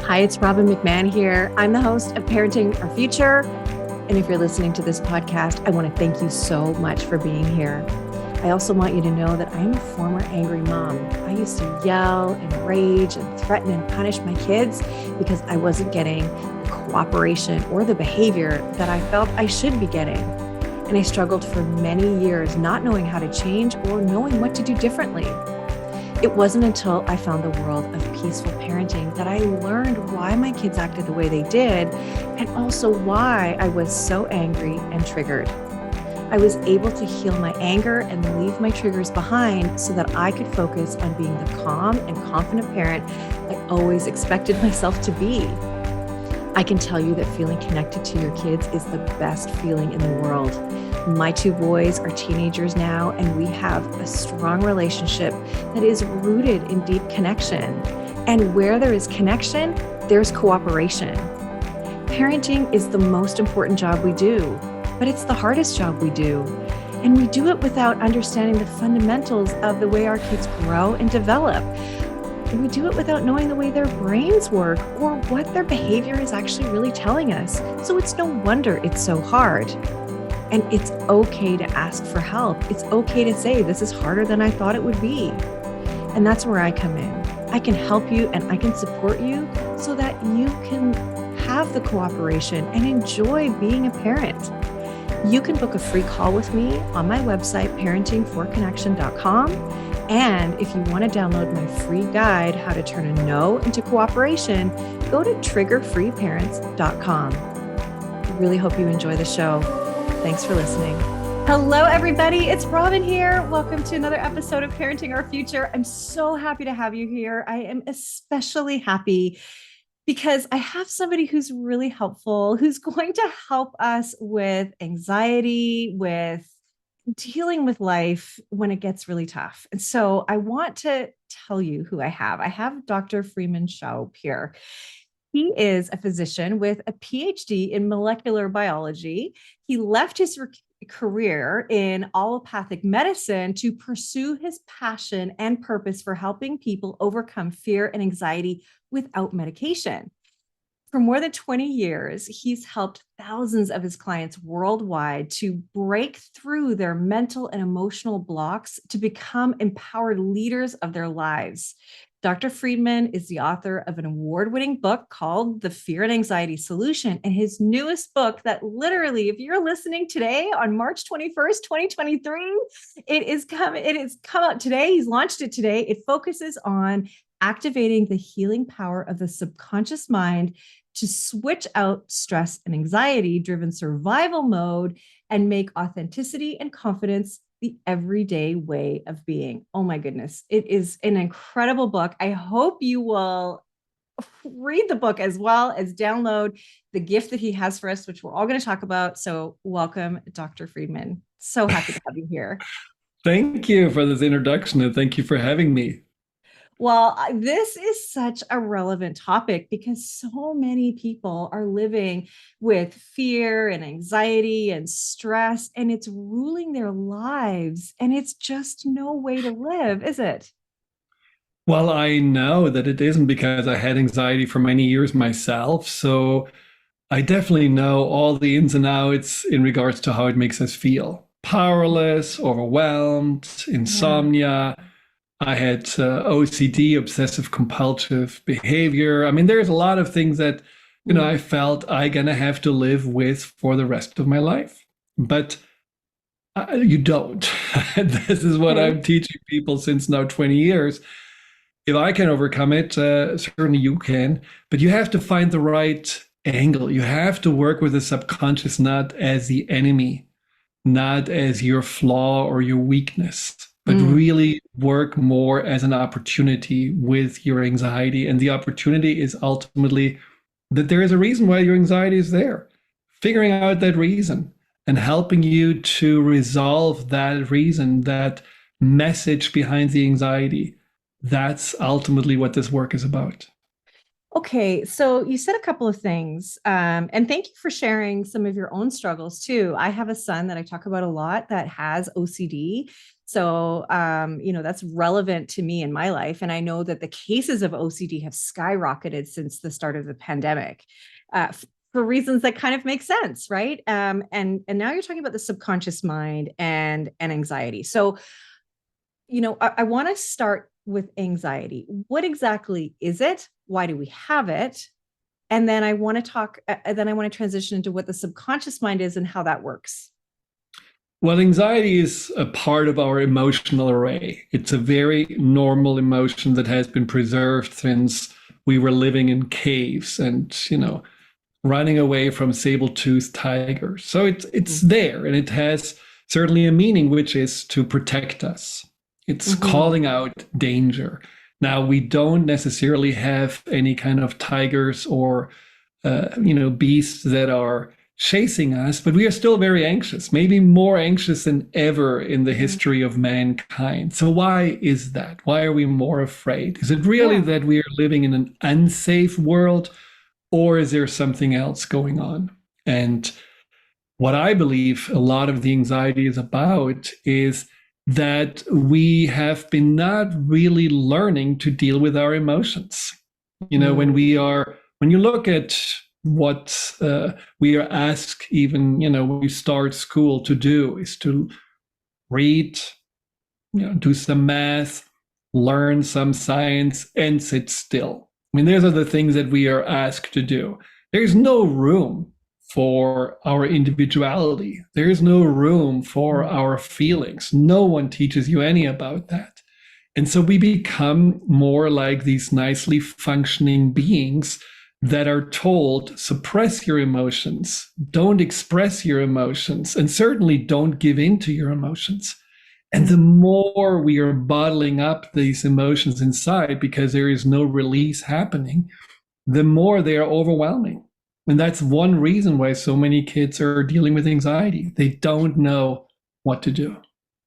Hi, it's Robin McMahon here. I'm the host of Parenting Our Future. And if you're listening to this podcast, I want to thank you so much for being here. I also want you to know that I am a former angry mom. I used to yell and rage and threaten and punish my kids because I wasn't getting the cooperation or the behavior that I felt I should be getting. And I struggled for many years not knowing how to change or knowing what to do differently. It wasn't until I found the world of peaceful parenting that I learned why my kids acted the way they did, and also why I was so angry and triggered. I was able to heal my anger and leave my triggers behind so that I could focus on being the calm and confident parent I always expected myself to be. I can tell you that feeling connected to your kids is the best feeling in the world. My two boys are teenagers now, and we have a strong relationship that is rooted in deep connection. And where there is connection, there's cooperation. Parenting is the most important job we do, but it's the hardest job we do. And we do it without understanding the fundamentals of the way our kids grow and develop. And we do it without knowing the way their brains work or what their behavior is actually really telling us. So it's no wonder it's so hard. And it's okay to ask for help. It's okay to say, this is harder than I thought it would be. And that's where I come in. I can help you and I can support you so that you can have the cooperation and enjoy being a parent. You can book a free call with me on my website, parentingforconnection.com. And if you want to download my free guide, How to Turn a No into Cooperation, go to triggerfreeparents.com. I really hope you enjoy the show. Thanks for listening. Hello, everybody. It's Robin here. Welcome to another episode of Parenting Our Future. I'm so happy to have you here. I am especially happy because I have somebody who's really helpful, who's going to help us with anxiety, with dealing with life when it gets really tough. And so I want to tell you who I have. I have Dr. Friedemann here. He is a physician with a PhD in molecular biology. He left his career in allopathic medicine to pursue his passion and purpose for helping people overcome fear and anxiety without medication. For more than 20 years, he's helped thousands of his clients worldwide to break through their mental and emotional blocks to become empowered leaders of their lives. Dr. Friedemann is the author of an award-winning book called The Fear and Anxiety Solution. And his newest book that literally, if you're listening today on March 21st, 2023, it has come out today. He's launched it today. It focuses on activating the healing power of the subconscious mind to switch out stress and anxiety-driven survival mode and make authenticity and confidence the everyday way of being. Oh my goodness. It is an incredible book. I hope you will read the book as well as download the gift that he has for us, which we're all going to talk about. So welcome, Dr. Friedemann. So happy to have you here. Thank you for this introduction and thank you for having me. Well, this is such a relevant topic because so many people are living with fear and anxiety and stress, and it's ruling their lives. And it's just no way to live, is it? Well, I know that it isn't because I had anxiety for many years myself. So I definitely know all the ins and outs in regards to how it makes us feel. Powerless, overwhelmed, insomnia. I had OCD, obsessive compulsive behavior. I mean, there's a lot of things that, I felt I'm going to have to live with for the rest of my life. But you don't. This is what I'm teaching people since now 20 years. If I can overcome it, certainly you can. But you have to find the right angle. You have to work with the subconscious not as the enemy, not as your flaw or your weakness, but really work more as an opportunity with your anxiety. And the opportunity is ultimately that there is a reason why your anxiety is there. Figuring out that reason and helping you to resolve that reason, that message behind the anxiety. That's ultimately what this work is about. Okay, so you said a couple of things, and thank you for sharing some of your own struggles too. I have a son that I talk about a lot that has OCD. So, that's relevant to me in my life. And I know that the cases of OCD have skyrocketed since the start of the pandemic for reasons that kind of make sense, right? And now you're talking about the subconscious mind and anxiety. So, I want to start with anxiety. What exactly is it? Why do we have it? And then I want to then I want to transition into what the subconscious mind is and how that works. Well, anxiety is a part of our emotional array. It's a very normal emotion that has been preserved since we were living in caves and, running away from saber-toothed tigers. So it's Mm-hmm. there, and it has certainly a meaning, which is to protect us. It's Mm-hmm. calling out danger. Now, we don't necessarily have any kind of tigers or beasts that are chasing us, but we are still very anxious, maybe more anxious than ever in the history of mankind. So why is that? Why are we more afraid? Is it really Yeah. that we are living in an unsafe world, or is there something else going on? And what I believe a lot of the anxiety is about is that we have been not really learning to deal with our emotions. Mm. When you look at what we are asked, even, when we start school to do, is to read, do some math, learn some science, and sit still. I mean, those are the things that we are asked to do. There's no room for our individuality. There's no room for our feelings. No one teaches you any about that. And so we become more like these nicely functioning beings that are told, suppress your emotions, don't express your emotions, and certainly don't give in to your emotions. And the Mm. more we are bottling up these emotions inside because there is no release happening, the more they are overwhelming. And that's one reason why so many kids are dealing with anxiety. They don't know what to do.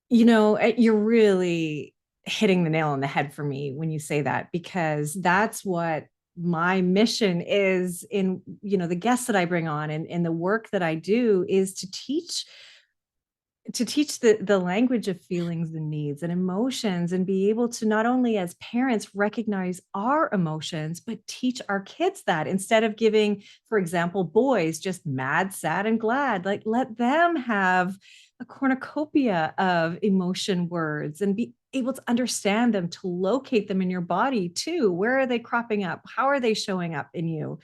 You're really hitting the nail on the head for me when you say that, because that's what my mission is in, the guests that I bring on and the work that I do is to teach the language of feelings and needs and emotions, and be able to not only as parents recognize our emotions but teach our kids that, instead of giving, for example, boys just mad, sad, and glad. Like, let them have a cornucopia of emotion words and be able to understand them, to locate them in your body too. Where are they cropping up? How are they showing up in you?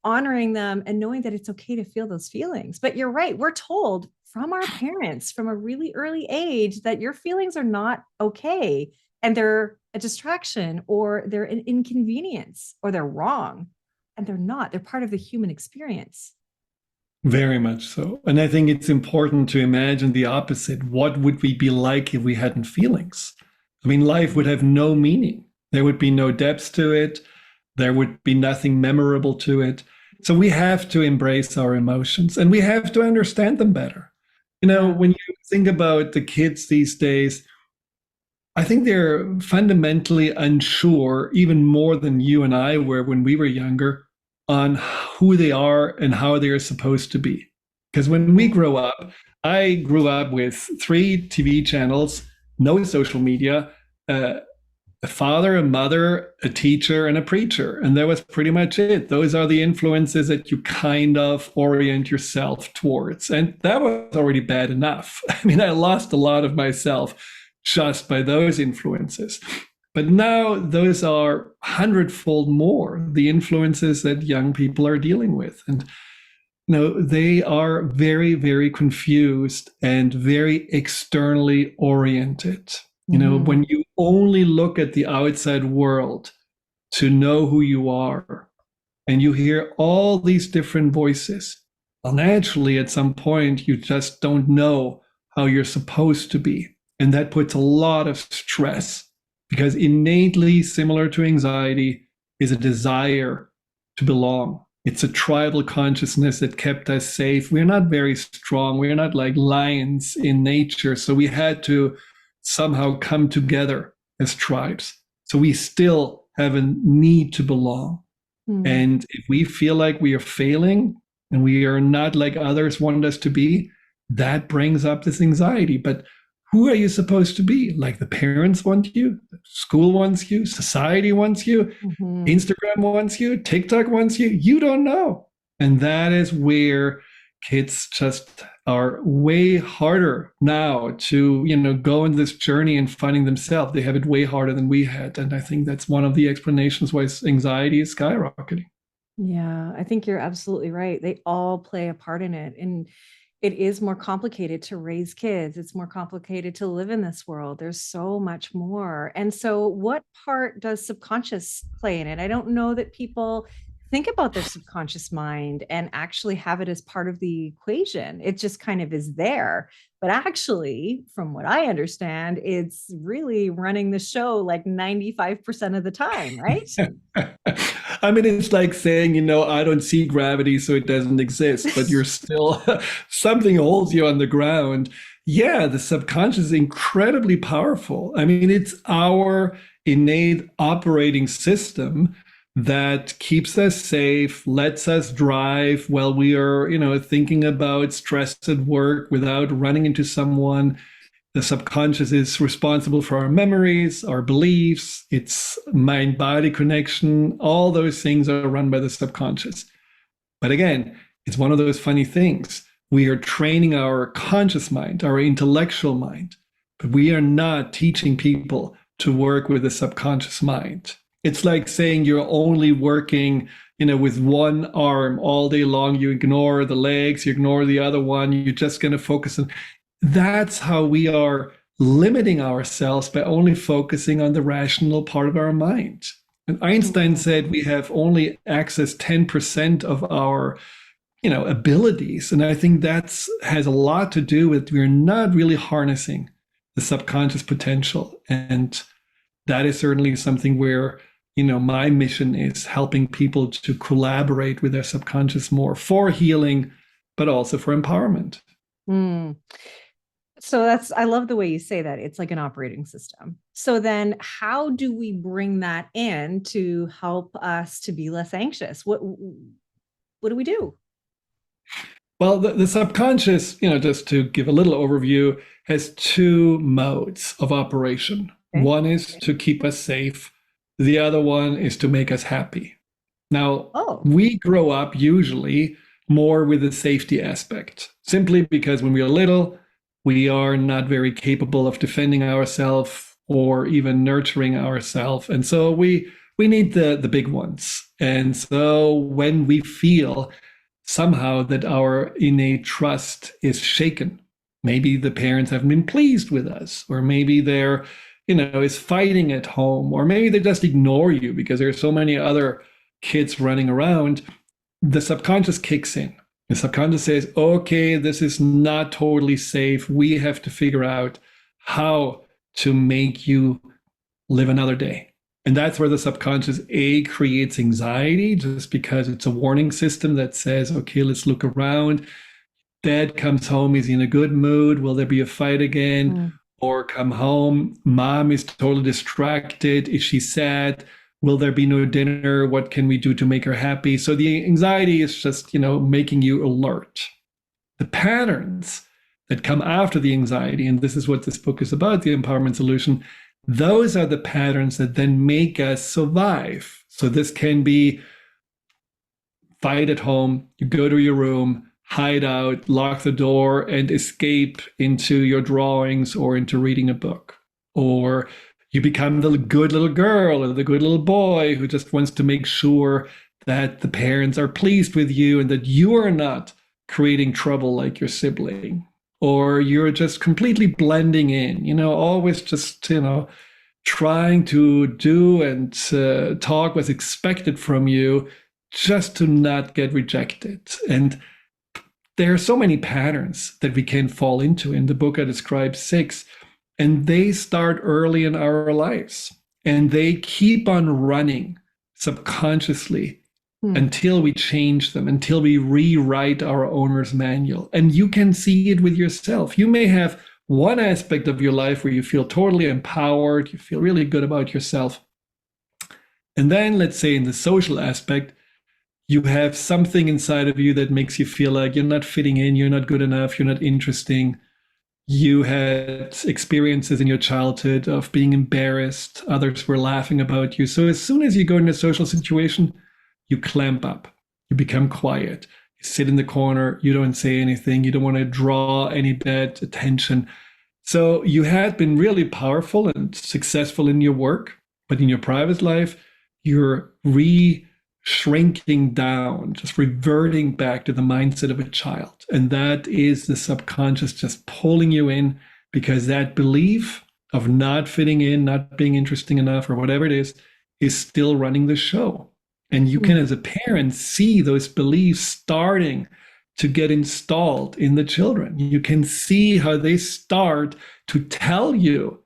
Honoring them and knowing that it's okay to feel those feelings. But you're right, we're told from our parents from a really early age that your feelings are not okay, and they're a distraction, or they're an inconvenience, or they're wrong. And they're not. They're part of the human experience. Very much so. And I think it's important to imagine the opposite. What would we be like if we hadn't feelings? I mean, life would have no meaning. There would be no depth to it. There would be nothing memorable to it. So we have to embrace our emotions and we have to understand them better. Yeah. When you think about the kids these days, I think they're fundamentally unsure, even more than you and I were when we were younger, on who they are and how they are supposed to be. Because when we Mhm. grow up, I grew up with 3 TV channels, no social media, uh, a father, a mother, a teacher, and a preacher. And that was pretty much it. Those are the influences that you kind of orient yourself towards. And that was already bad enough. I mean, I lost a lot of myself just by those influences. But now those are hundredfold more the influences that young people are dealing with. And they are very, very confused and very externally oriented. When Mhm. you only look at the outside world to know who you are, and you hear all these different voices, well, naturally, at some point, you just don't know how you're supposed to be. And that puts a lot of stress because innately similar to anxiety is a desire to belong. It's a tribal consciousness that kept us safe. We're not very strong. We're not like lions in nature. So we had to somehow come together as tribes. So we still have a need to belong. Mm. And if we feel like we are failing and we are not like others want us to be, that brings up this anxiety. But who are you supposed to be? Like the parents want you, school wants you, society wants you, Mhm. Instagram wants you, TikTok wants you. You don't know. And that is where kids just are way harder now to, go on this journey and finding themselves. They have it way harder than we had. And I think that's one of the explanations why anxiety is skyrocketing. Yeah, I think you're absolutely right. They all play a part in it. And it is more complicated to raise kids. It's more complicated to live in this world. There's so much more. And so, what part does subconscious play in it? I don't know that people think about their subconscious mind and actually have it as part of the equation. It just kind of is there. But actually, from what I understand, it's really running the show like 95% of the time, right? I mean, it's like saying, I don't see gravity, so it doesn't exist, but you're still, something holds you on the ground. Yeah, the subconscious is incredibly powerful. I mean, it's our innate operating system that keeps us safe, lets us drive while we are, thinking about stress at work without running into someone. The subconscious is responsible for our memories, our beliefs, its mind body connection. All those things are run by the subconscious. But again, it's one of those funny things. We are training our conscious mind, our intellectual mind, but we are not teaching people to work with the subconscious mind. It's like saying you're only working, with one arm all day long. You ignore the legs, you ignore the other one. You're just going to focus on. That's how we are limiting ourselves by only focusing on the rational part of our mind. And Einstein Mhm. said we have only access 10% of our, abilities. And I think that's has a lot to do with we're not really harnessing the subconscious potential. And that is certainly something where, my mission is helping people to collaborate with their subconscious more for healing, but also for empowerment. Mm. So I love the way you say that. It's like an operating system. So then how do we bring that in to help us to be less anxious? What do we do? Well, the subconscious, just to give a little overview, has two modes of operation. Okay. One is to keep us safe, the other one is to make us happy. Now, Oh. we grow up usually more with the safety aspect, simply because when we are little, we are not very capable of defending ourselves or even nurturing ourselves. And so we need the big ones. And so when we feel somehow that our innate trust is shaken, maybe the parents haven't been pleased with us, or maybe they're, is fighting at home, or maybe they just ignore you because there's so many other kids running around, the subconscious kicks in. The subconscious says, okay, this is not totally safe. We have to figure out how to make you live another day. And that's where the subconscious A creates anxiety, just because it's a warning system that says, okay, let's look around. Dad comes home, he's in a good mood. Will there be a fight again? Mm. Or come home, mom is totally distracted. Is she sad? Will there be no dinner? What can we do to make her happy? So the anxiety is just, making you alert. The patterns that come after the anxiety, and this is what this book is about, the empowerment solution, those are the patterns that then make us survive. So this can be fight at home, you go to your room, hide out, lock the door, and escape into your drawings or into reading a book. Or you become the good little girl or the good little boy who just wants to make sure that the parents are pleased with you and that you are not creating trouble like your sibling. Or you're just completely blending in, always just, trying to do and talk what's expected from you just to not get rejected. And there are so many patterns that we can fall into. In the book, I describe 6, and they start early in our lives and they keep on running subconsciously Hmm. until we change them, until we rewrite our owner's manual. And you can see it with yourself. You may have one aspect of your life where you feel totally empowered, you feel really good about yourself. And then, let's say, in the social aspect, You have something inside of you that makes you feel like you're not fitting in, you're not good enough, you're not interesting. You had experiences in your childhood of being embarrassed, others were laughing about you. So as soon as you go in a social situation, you clamp up, you become quiet, you sit in the corner, you don't say anything, you don't want to draw any bad attention. So you had been really powerful and successful in your work, but in your private life, you're shrinking down, just reverting back to the mindset of a child. And that is the subconscious just pulling you in, because that belief of not fitting in, not being interesting enough, or whatever it is still running the show. And you can, as a parent, see those beliefs starting to get installed in the children. You can see how they start to tell you,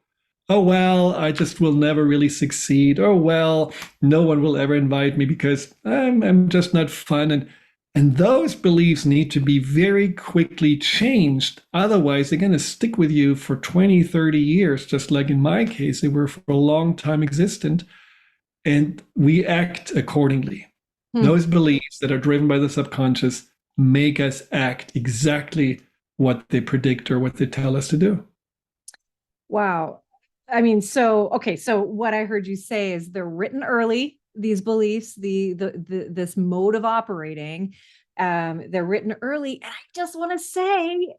oh, well, I just will never really succeed. Oh, well, no one will ever invite me because I'm just not fun. And those beliefs need to be very quickly changed. Otherwise, they're going to stick with you for 20, 30 years, just like in my case, they were for a long time existent. And we act accordingly. Those beliefs that are driven by the subconscious make us act exactly what they predict or what they tell us to do. Wow. I mean, so what I heard you say is they're written early, these beliefs, this mode of operating, they're written early. And I just want to say,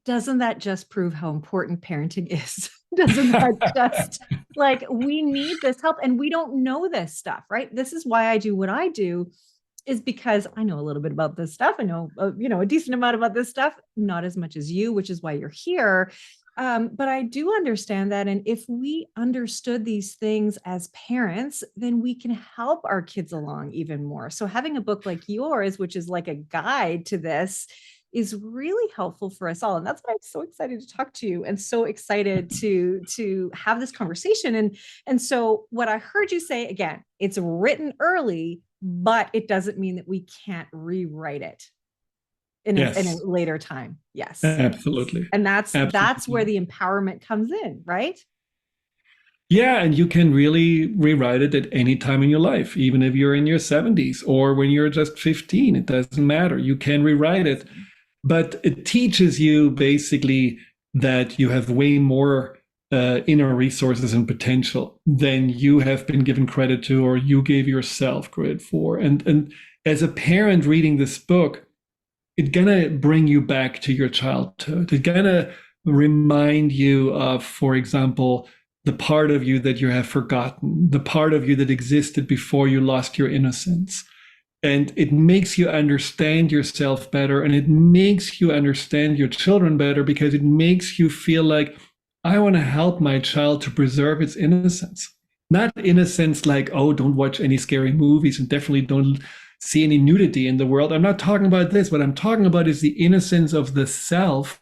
doesn't that just prove how important parenting is? Doesn't that just, like, we need this help and we don't know this stuff, right? This is why I do what I do, is because I know a little bit about this stuff. I know, a decent amount about this stuff, not as much as you, which is why you're here. But I do understand that. And if we understood these things as parents, then we can help our kids along even more. So having a book like yours, which is like a guide to this, is really helpful for us all. And that's why I'm so excited to talk to you and so excited to have this conversation. And so what I heard you say, again, it's written early, but it doesn't mean that we can't rewrite it in a later time. Yes. Absolutely. And that's where the empowerment comes in, right? Yeah, and you can really rewrite it at any time in your life, even if you're in your 70s or when you're just 15, it doesn't matter. You can rewrite it. But it teaches you basically that you have way more inner resources and potential than you have been given credit to or you gave yourself credit for. And as a parent reading this book, it's gonna bring you back to your childhood. It's gonna remind you of, for example, the part of you that you have forgotten, the part of you that existed before you lost your innocence. And it makes you understand yourself better, and it makes you understand your children better, because it makes you feel like, I want to help my child to preserve its innocence. Not innocence like, oh, don't watch any scary movies and definitely don't see any nudity in the world. I'm not talking about this. What I'm talking about is the innocence of the self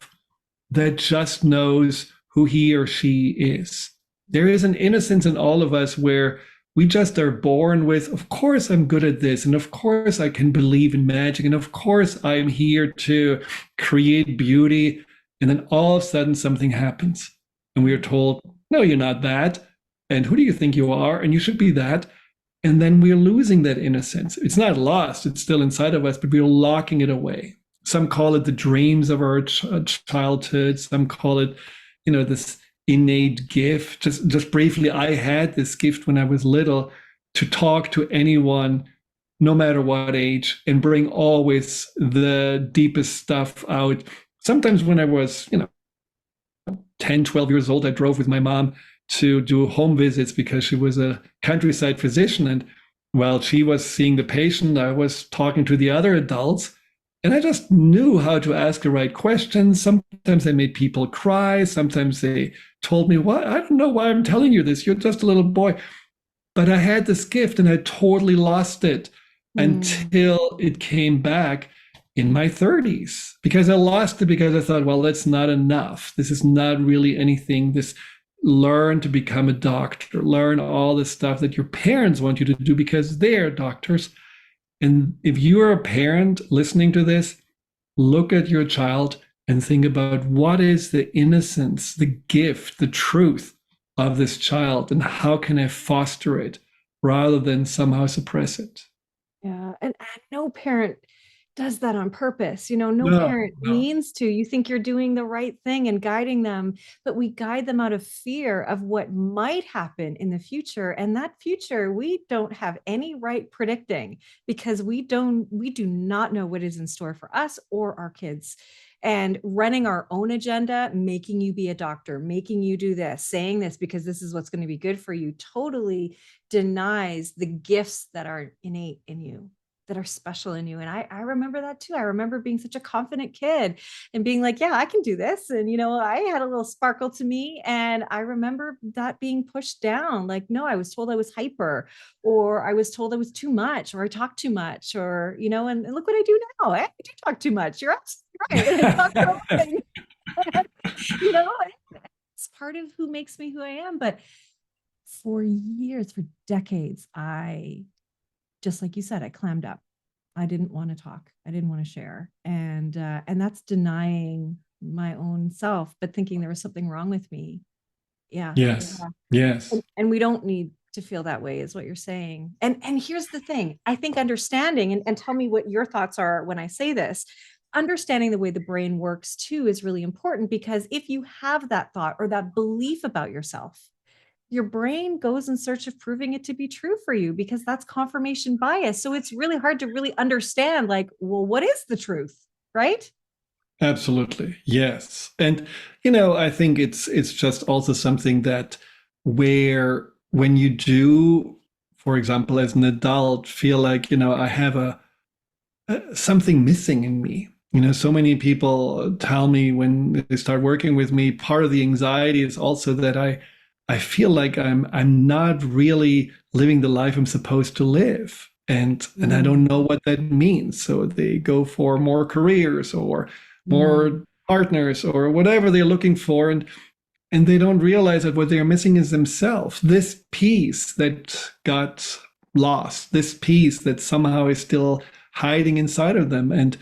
that just knows who he or she is. There is an innocence in all of us where we just are born with, of course, I'm good at this. And of course, I can believe in magic. And of course, I'm here to create beauty. And then all of a sudden, something happens. And we are told, no, you're not that. And who do you think you are? And you should be that. And then we're losing that innocence. It's not lost. It's still inside of us, but we're locking it away. Some call it the dreams of our childhood. Some call it, this innate gift. Just briefly, I had this gift when I was little to talk to anyone, no matter what age, and bring always the deepest stuff out. Sometimes when I was, 10, 12 years old, I drove with my mom to do home visits because she was a countryside physician. And while she was seeing the patient, I was talking to the other adults. And I just knew how to ask the right questions. Sometimes I made people cry. Sometimes they told me, "What? I don't know why I'm telling you this. You're just a little boy." But I had this gift and I totally lost it until it came back in my 30s, because I lost it because I thought, well, that's not enough. This is not really anything. Learn to become a doctor, learn all the stuff that your parents want you to do because they're doctors. And if you're a parent listening to this, look at your child and think about what is the innocence, the gift, the truth of this child, and how can I foster it rather than somehow suppress it? Yeah. And no parent does that on purpose. No No, parent no. means to. You think you're doing the right thing and guiding them, but we guide them out of fear of what might happen in the future. And that future, we don't have any right predicting because we do not know what is in store for us or our kids. And running our own agenda, making you be a doctor, making you do this, saying this because this is what's going to be good for you, totally denies the gifts that are innate in you, that are special in you. And I remember that too. I remember being such a confident kid and being like, yeah, I can do this. And, I had a little sparkle to me. And I remember that being pushed down. Like, no, I was told I was hyper, or I was told I was too much, or I talked too much, or, and look what I do now. I do talk too much. You're absolutely right. And I talk so much. you know, it's part of who makes me who I am. But for years, for decades, just like you said, I clammed up. I didn't want to talk. I didn't want to share. And that's denying my own self, but thinking there was something wrong with me. Yeah. Yes. Yeah. Yes. And we don't need to feel that way, is what you're saying. And here's the thing. I think understanding, and tell me what your thoughts are when I say this, understanding the way the brain works too is really important, because if you have that thought or that belief about yourself, your brain goes in search of proving it to be true for you, because that's confirmation bias. So it's really hard to really understand, like, well, what is the truth? Right? Absolutely. Yes. And I think it's just also something that where when you do, for example, as an adult, feel like, I have something missing in me. So many people tell me when they start working with me, part of the anxiety is also that I feel like I'm not really living the life I'm supposed to live. And I don't know what that means. So they go for more careers or more partners or whatever they're looking for. And they don't realize that what they're missing is themselves. This piece that got lost, this piece that somehow is still hiding inside of them. And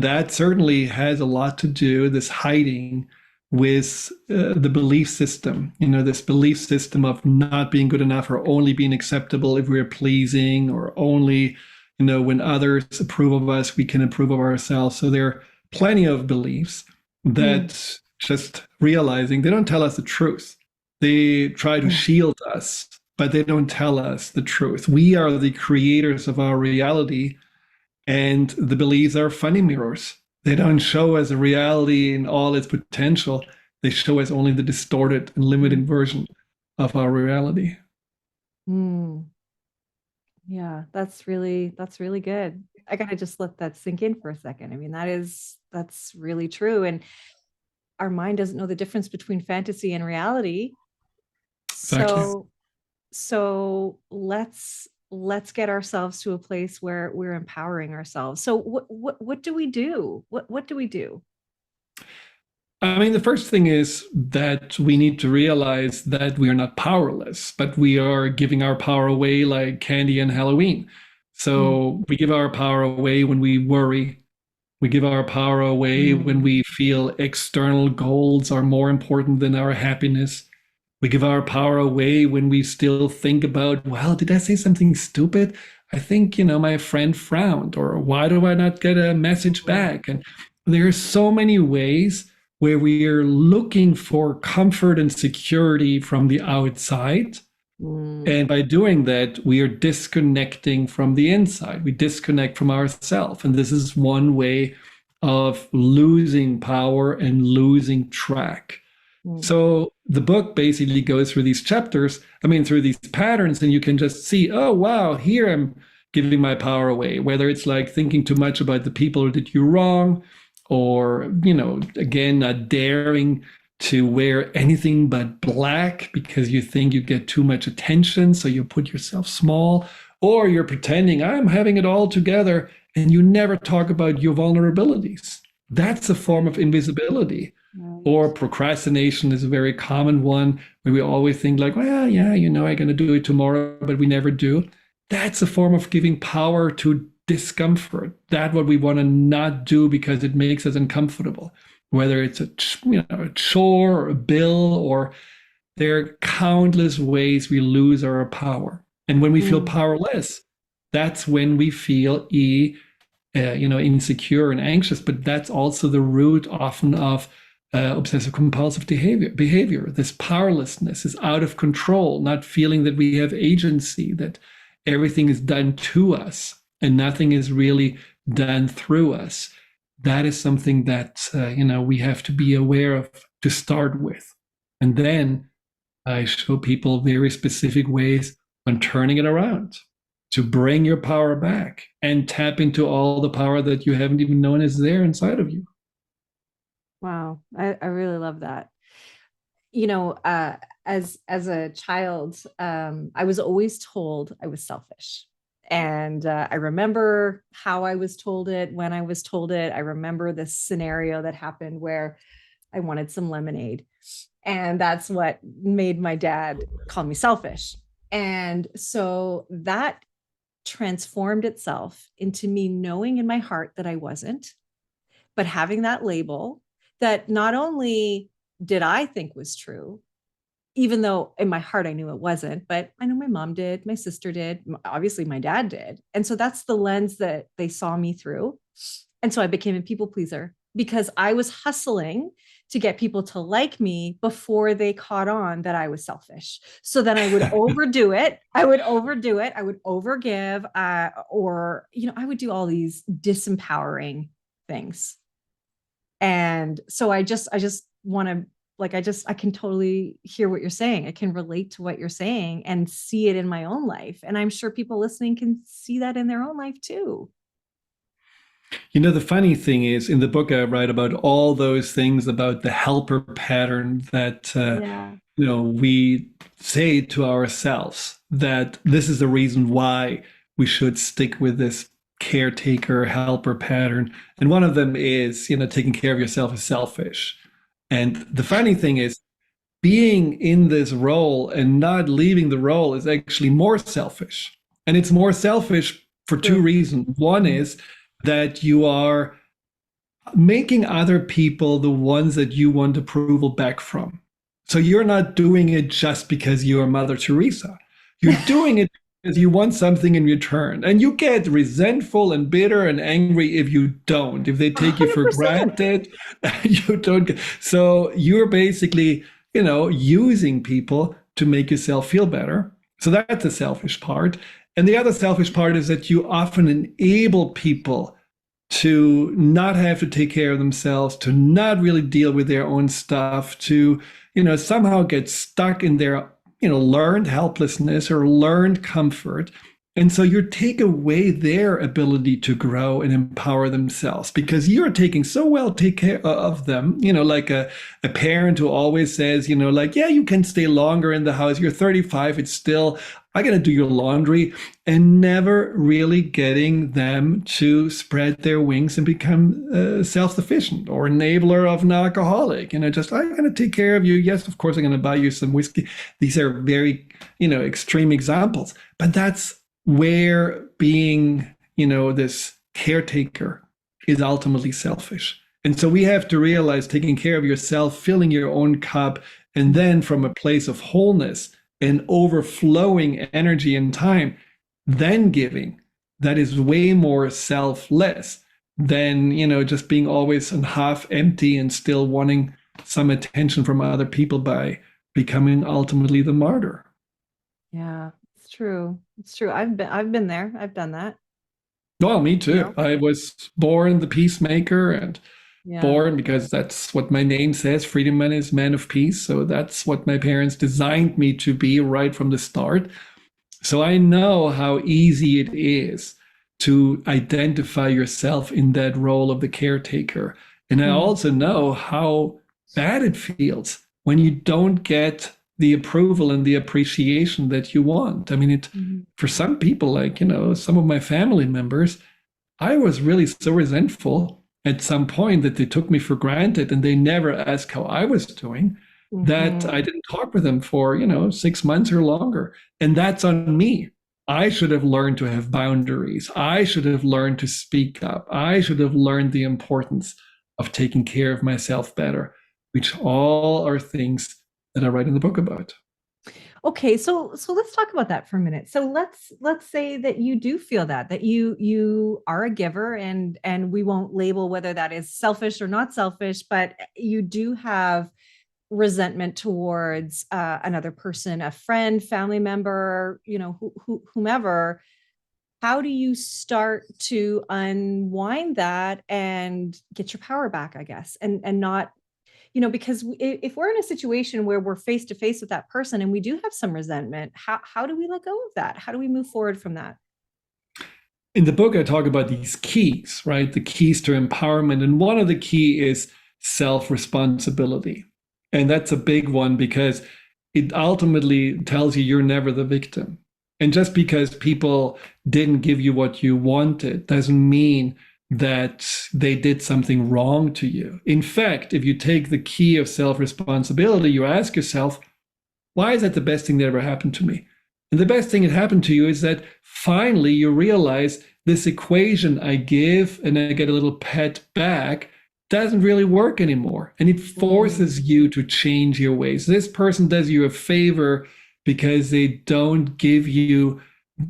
that certainly has a lot to do, this hiding, with the belief system, this belief system of not being good enough, or only being acceptable if we're pleasing, or only, when others approve of us, we can approve of ourselves. So there are plenty of beliefs that just realizing they don't tell us the truth. They try to shield us, but they don't tell us the truth. We are the creators of our reality, and the beliefs are funny mirrors. They don't show us a reality in all its potential. They show us only the distorted and limited version of our reality. Yeah, that's really good. I gotta just let that sink in for a second. I mean, that's really true. And our mind doesn't know the difference between fantasy and reality. Exactly. So let's get ourselves to a place where we're empowering ourselves. So what do we do? What do we do? I mean, the first thing is that we need to realize that we are not powerless, but we are giving our power away like candy on Halloween. So we give our power away when we worry. We give our power away when we feel external goals are more important than our happiness. We give our power away when we still think about, well, did I say something stupid? I think, my friend frowned, or why do I not get a message back? And there are so many ways where we are looking for comfort and security from the outside. And by doing that, we are disconnecting from the inside. We disconnect from ourselves. And this is one way of losing power and losing track. So the book basically goes through these chapters, through these patterns, and you can just see, oh, wow, here I'm giving my power away, whether it's like thinking too much about the people who did you wrong, or, again, not daring to wear anything but black because you think you get too much attention, so you put yourself small, or you're pretending I'm having it all together and you never talk about your vulnerabilities. That's a form of invisibility. Or procrastination is a very common one, where we always think like, well, yeah, I'm going to do it tomorrow, but we never do. That's a form of giving power to discomfort. That's what we want to not do because it makes us uncomfortable. Whether it's a chore or a bill, or there are countless ways we lose our power. And when we feel powerless, that's when we feel insecure and anxious. But that's also the root often of obsessive compulsive behavior. This powerlessness is out of control, not feeling that we have agency, that everything is done to us and nothing is really done through us. That is something that we have to be aware of to start with. And then I show people very specific ways on turning it around to bring your power back and tap into all the power that you haven't even known is there inside of you. Wow. I really love that. You know, as a child, I was always told I was selfish. And I remember how I was told it, when I was told it. I remember this scenario that happened where I wanted some lemonade. And that's what made my dad call me selfish. And so that transformed itself into me knowing in my heart that I wasn't, but having that label that not only did I think was true, even though in my heart I knew it wasn't, but I know my mom did, my sister did, obviously my dad did. And so that's the lens that they saw me through. And so I became a people pleaser because I was hustling to get people to like me before they caught on that I was selfish. So then I would overdo it. I would overgive, or, I would do all these disempowering things. And so I just want to, like, I can totally hear what you're saying. I can relate to what you're saying and see it in my own life. And I'm sure people listening can see that in their own life too. The funny thing is, in the book, I write about all those things about the helper pattern that, Yeah. we say to ourselves that this is the reason why we should stick with this caretaker helper pattern. And one of them is, taking care of yourself is selfish. And the funny thing is, being in this role and not leaving the role is actually more selfish. And it's more selfish for two reasons. One is that you are making other people the ones that you want approval back from. So you're not doing it just because you're Mother Teresa. You're doing it because you want something in return. And you get resentful and bitter and angry if you don't. If they take you for 100%. granted, you don't. So you're basically, using people to make yourself feel better. So that's the selfish part. And the other selfish part is that you often enable people to not have to take care of themselves, to not really deal with their own stuff, to, somehow get stuck in their, learned helplessness or learned comfort. And so you take away their ability to grow and empower themselves because you're taking so well take care of them, like a parent who always says, like, yeah, you can stay longer in the house. You're 35. It's still, I got to do your laundry, and never really getting them to spread their wings and become self-sufficient or enabler of an alcoholic. Just, I'm going to take care of you. Yes, of course, I'm going to buy you some whiskey. These are very, extreme examples, but that's where being, this caretaker is ultimately selfish. And so we have to realize taking care of yourself, filling your own cup, and then from a place of wholeness and overflowing energy and time, then giving, that is way more selfless than, just being always half empty and still wanting some attention from other people by becoming ultimately the martyr. Yeah, it's true. It's true. I've been there. I've done that. Well, me You too. know? I was born the peacemaker and Yeah. born because that's what my name says. Friedemann is man of peace. So that's what my parents designed me to be right from the start. So I know how easy it is to identify yourself in that role of the caretaker. And I also know how bad it feels when you don't get the approval and the appreciation that you want. I mean, for some people, like, some of my family members, I was really so resentful at some point that they took me for granted and they never asked how I was doing, that I didn't talk with them for, 6 months or longer. And that's on me. I should have learned to have boundaries. I should have learned to speak up. I should have learned the importance of taking care of myself better, which all are things that I write in the book about. Okay, so let's talk about that for a minute. So let's say that you do feel that you are a giver, and we won't label whether that is selfish or not selfish, but you do have resentment towards another person, a friend, family member, whomever. How do you start to unwind that and get your power back, I guess, and not, because if we're in a situation where we're face to face with that person and we do have some resentment, how do we let go of that? How do we move forward from that? In the book, I talk about these keys, right? The keys to empowerment. And one of the key is self-responsibility. And that's a big one because it ultimately tells you you're never the victim. And just because people didn't give you what you wanted doesn't mean that they did something wrong to you. In fact, if you take the key of self-responsibility, you ask yourself, why is that the best thing that ever happened to me? And the best thing that happened to you is that finally you realize this equation I give and I get a little pat back doesn't really work anymore. And it forces you to change your ways. This person does you a favor because they don't give you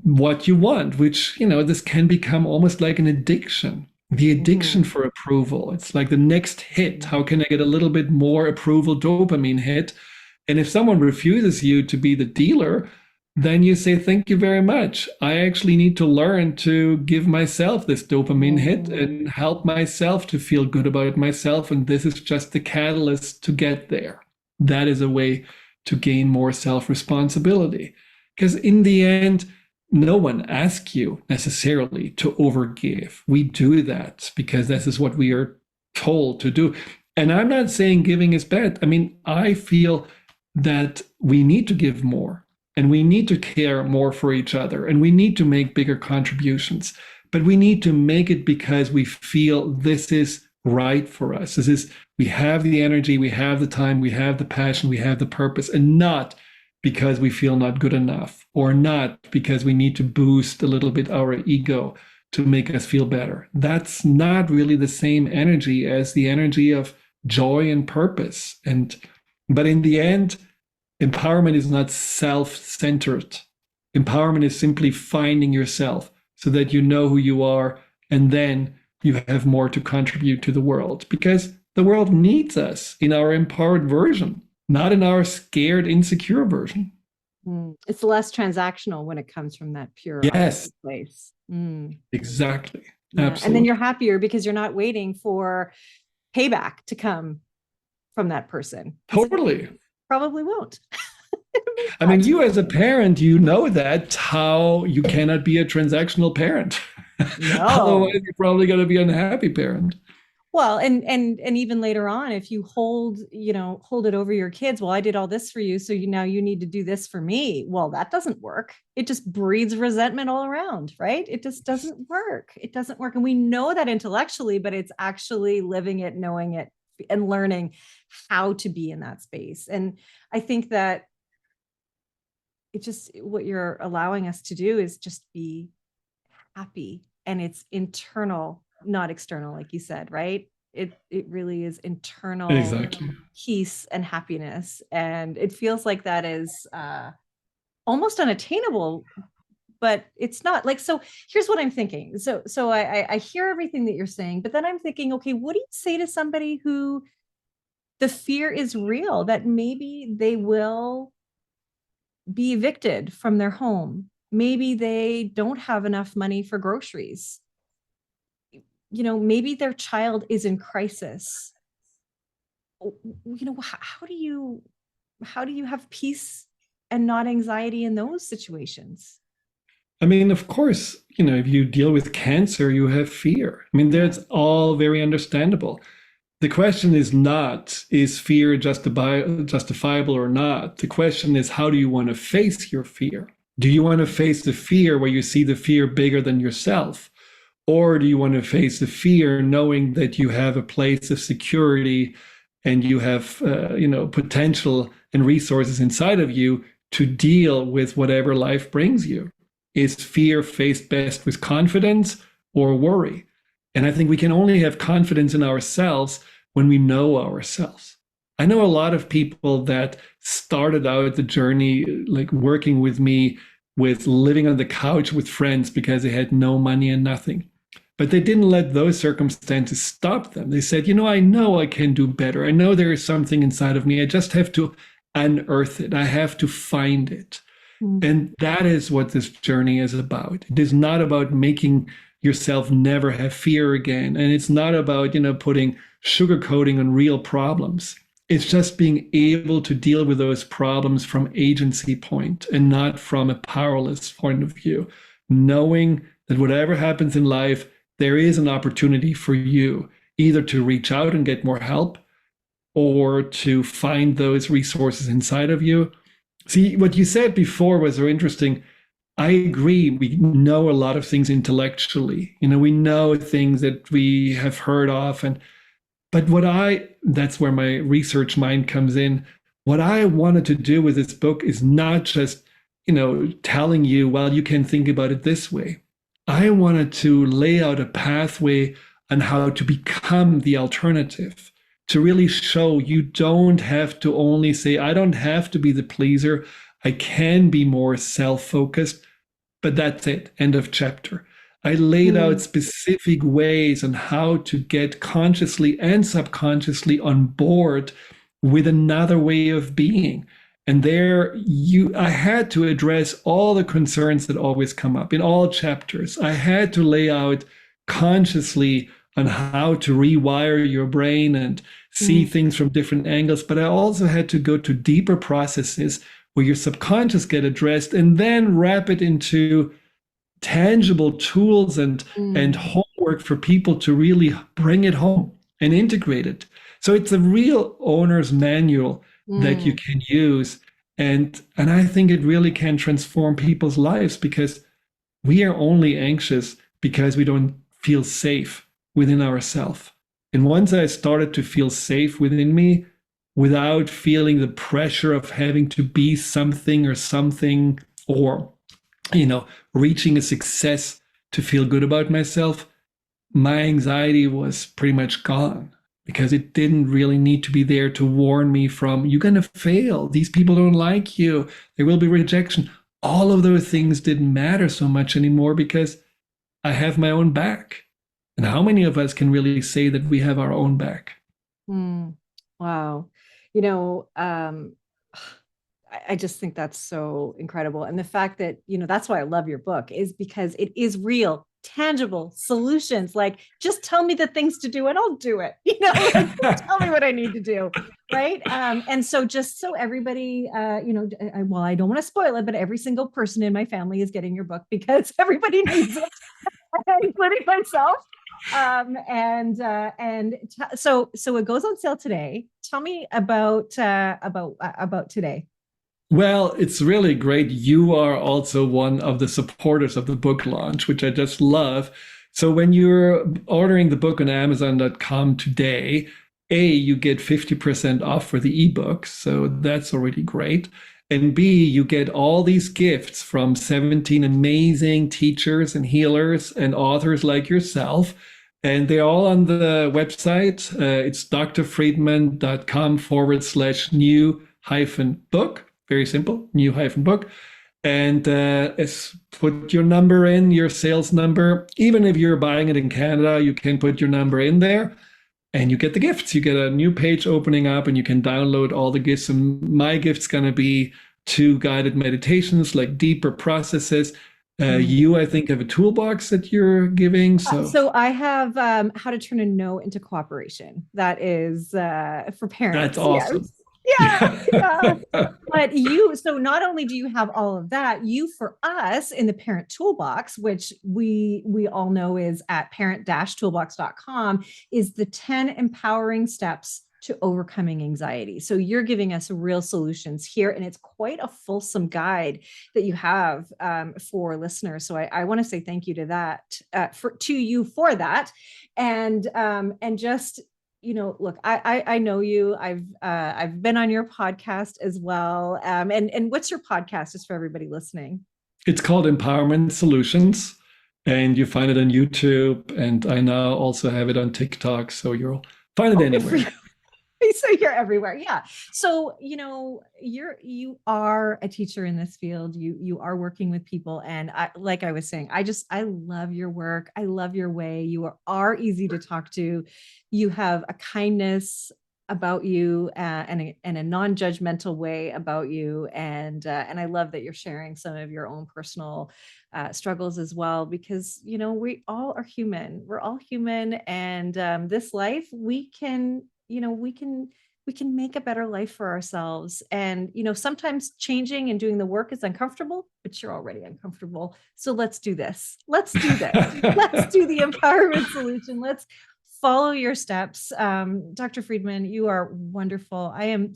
what you want, which, this can become almost like an addiction. The addiction for approval. It's like the next hit. How can I get a little bit more approval dopamine hit? And if someone refuses you to be the dealer, then you say, thank you very much. I actually need to learn to give myself this dopamine hit and help myself to feel good about myself. And this is just the catalyst to get there. That is a way to gain more self-responsibility. Because in the end, no one asks you necessarily to overgive. We do that because this is what we are told to do. And I'm not saying giving is bad. I mean, I feel that we need to give more and we need to care more for each other and we need to make bigger contributions, but we need to make it because we feel this is right for us. We have the energy, we have the time, we have the passion, we have the purpose, and not because we feel not good enough or not because we need to boost a little bit our ego to make us feel better. That's not really the same energy as the energy of joy and purpose. But in the end, empowerment is not self-centered. Empowerment is simply finding yourself so that you know who you are, and then you have more to contribute to the world, because the world needs us in our empowered version, not in our scared, insecure version. It's less transactional when it comes from that pure place. Exactly. Yeah. Absolutely. And then you're happier because you're not waiting for payback to come from that person. Totally. Probably won't. I mean, you as a parent, you know that how you cannot be a transactional parent. No. Otherwise, you're probably going to be an unhappy parent. Well, and even later on, if you hold it over your kids, well, I did all this for you, so now you need to do this for me. Well, that doesn't work. It just breeds resentment all around, right? It just doesn't work. It doesn't work. And we know that intellectually, but it's actually living it, knowing it, and learning how to be in that space. And I think that what you're allowing us to do is just be happy, and it's internal, not external, like you said, right? It really is internal. Exactly. Peace and happiness. And it feels like that is almost unattainable, but it's not. Like, so here's what I'm thinking. So I hear everything that you're saying, but then I'm thinking, okay, what do you say to somebody who the fear is real that maybe they will be evicted from their home? Maybe they don't have enough money for groceries. Maybe their child is in crisis. How do you have peace and not anxiety in those situations? I mean, of course, if you deal with cancer, you have fear. I mean, that's all very understandable. The question is not, is fear justifiable or not? The question is, how do you want to face your fear? Do you want to face the fear where you see the fear bigger than yourself? Or do you want to face the fear knowing that you have a place of security and you have, potential and resources inside of you to deal with whatever life brings you? Is fear faced best with confidence or worry? And I think we can only have confidence in ourselves when we know ourselves. I know a lot of people that started out the journey like working with me with living on the couch with friends because they had no money and nothing. But they didn't let those circumstances stop them. They said, I know I can do better. I know there is something inside of me. I just have to unearth it. I have to find it. Mm. And that is what this journey is about. It is not about making yourself never have fear again. And it's not about, putting sugarcoating on real problems. It's just being able to deal with those problems from agency point and not from a powerless point of view. Knowing that whatever happens in life, there is an opportunity for you either to reach out and get more help or to find those resources inside of you. See, what you said before was so interesting. I agree. We know a lot of things intellectually. We know things that we have heard of. But that's where my research mind comes in. What I wanted to do with this book is not just, telling you, well, you can think about it this way. I wanted to lay out a pathway on how to become the alternative, to really show you don't have to only say, I don't have to be the pleaser. I can be more self-focused, but that's it. End of chapter. I laid out specific ways on how to get consciously and subconsciously on board with another way of being. And I had to address all the concerns that always come up in all chapters. I had to lay out consciously on how to rewire your brain and see things from different angles. But I also had to go to deeper processes where your subconscious get addressed and then wrap it into tangible tools and homework for people to really bring it home and integrate it. So it's a real owner's manual that you can use. And I think it really can transform people's lives because we are only anxious because we don't feel safe within ourselves. And once I started to feel safe within me without feeling the pressure of having to be something or reaching a success to feel good about myself, my anxiety was pretty much gone because it didn't really need to be there to warn me from, you're going to fail. These people don't like you. There will be rejection. All of those things didn't matter so much anymore because I have my own back. And how many of us can really say that we have our own back? Wow. I just think that's so incredible. And the fact that, that's why I love your book is because it is real, tangible solutions. Like, just tell me the things to do and I'll do it. Just tell me what I need to do. Right. And so just so everybody, I don't want to spoil it, but every single person in my family is getting your book because everybody needs it, including myself. So it goes on sale today. Tell me about today. Well, it's really great. You are also one of the supporters of the book launch, which I just love. So when you're ordering the book on Amazon.com today, you get 50% off for the ebook. So that's already great. And B, you get all these gifts from 17 amazing teachers and healers and authors like yourself. And they're all on the website. It's drfriedemann.com/new-book. Very simple, new-book. And put your number in, your sales number. Even if you're buying it in Canada, you can put your number in there and you get the gifts. You get a new page opening up and you can download all the gifts. And my gift's going to be 2 guided meditations, like deeper processes. You, I think, have a toolbox that you're giving. So I have how to turn a no into cooperation. That is for parents. That's awesome. Yes. Yeah. But so not only do you have all of that, for us in the Parent Toolbox, which we all know is at parent-toolbox.com, is the 10 empowering steps to overcoming anxiety. So you're giving us real solutions here, and it's quite a fulsome guide that you have for listeners. So I want to say thank you to that, to you for that, and just. Look, I know you. I've been on your podcast as well. And what's your podcast, just for everybody listening? It's called Empowerment Solutions, and you find it on YouTube. And I now also have it on TikTok, so you'll find it anywhere. So you're everywhere. Yeah. So, you are a teacher in this field. You are working with people. And like I was saying, I love your work. I love your way. You are easy to talk to. You have a kindness about you, and a non-judgmental way about you. And I love that you're sharing some of your own personal struggles as well, because, we all are human. We're all human. And this life, we can make a better life for ourselves. And, sometimes changing and doing the work is uncomfortable, but you're already uncomfortable. So let's do this. Let's do this. Let's do the empowerment solution. Let's follow your steps. Dr. Friedemann, you are wonderful. I am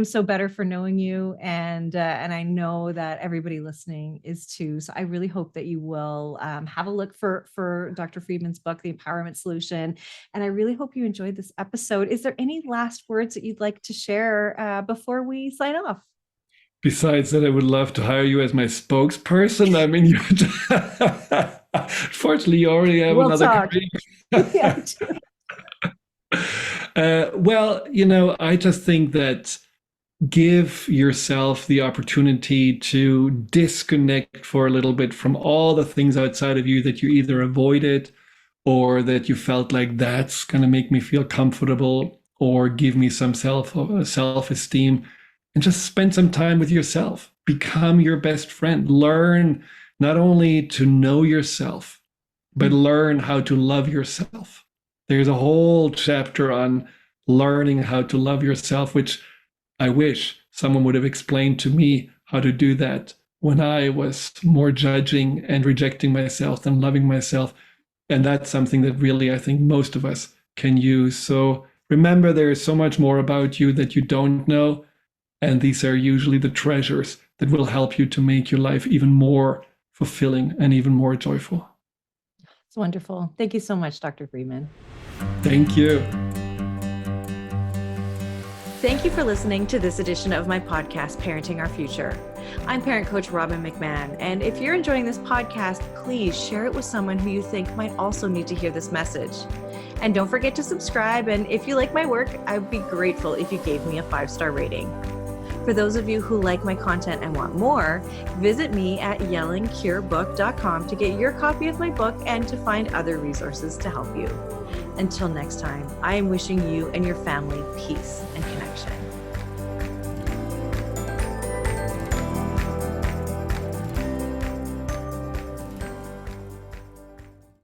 so better for knowing you, and I know that everybody listening is too. So I really hope that you will have a look for Dr. Friedman's book, The Empowerment Solution, and I really hope you enjoyed this episode. Is there any last words that you'd like to share before we sign off? Besides that, I would love to hire you as my spokesperson. I mean, fortunately, you already have another career. Well, I just think that give yourself the opportunity to disconnect for a little bit from all the things outside of you that you either avoided or that you felt like that's going to make me feel comfortable or give me some self-esteem, and just spend some time with yourself. Become your best friend. Learn not only to know yourself, but learn how to love yourself. There's a whole chapter on learning how to love yourself, which I wish someone would have explained to me how to do that when I was more judging and rejecting myself than loving myself. And that's something that really I think most of us can use. So remember, there is so much more about you that you don't know. And these are usually the treasures that will help you to make your life even more fulfilling and even more joyful. It's wonderful. Thank you so much, Dr. Friedemann. Thank you. Thank you for listening to this edition of my podcast, Parenting Our Future. I'm parent coach Robin McMahon, and if you're enjoying this podcast, please share it with someone who you think might also need to hear this message. And don't forget to subscribe, and if you like my work, I would be grateful if you gave me a 5-star rating. For those of you who like my content and want more, visit me at yellingcurebook.com to get your copy of my book and to find other resources to help you. Until next time, I am wishing you and your family peace and connection.